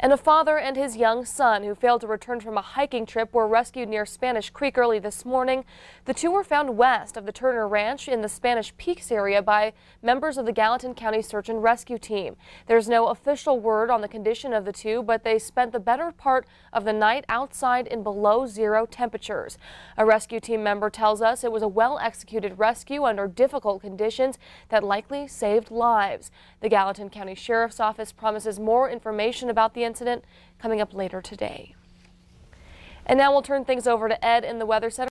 And a father and his young son who failed to return from a hiking trip were rescued near Spanish Creek early this morning. The two were found west of the Turner Ranch in the Spanish Peaks area by members of the Gallatin County Search and Rescue Team. There's no official word on the condition of the two, but they spent the better part of the night outside in below zero temperatures. A rescue team member tells us it was a well-executed rescue under difficult conditions that likely saved lives. The Gallatin County Sheriff's Office promises more information about the incident coming up later today. And now we'll turn things over to Ed in the Weather Center.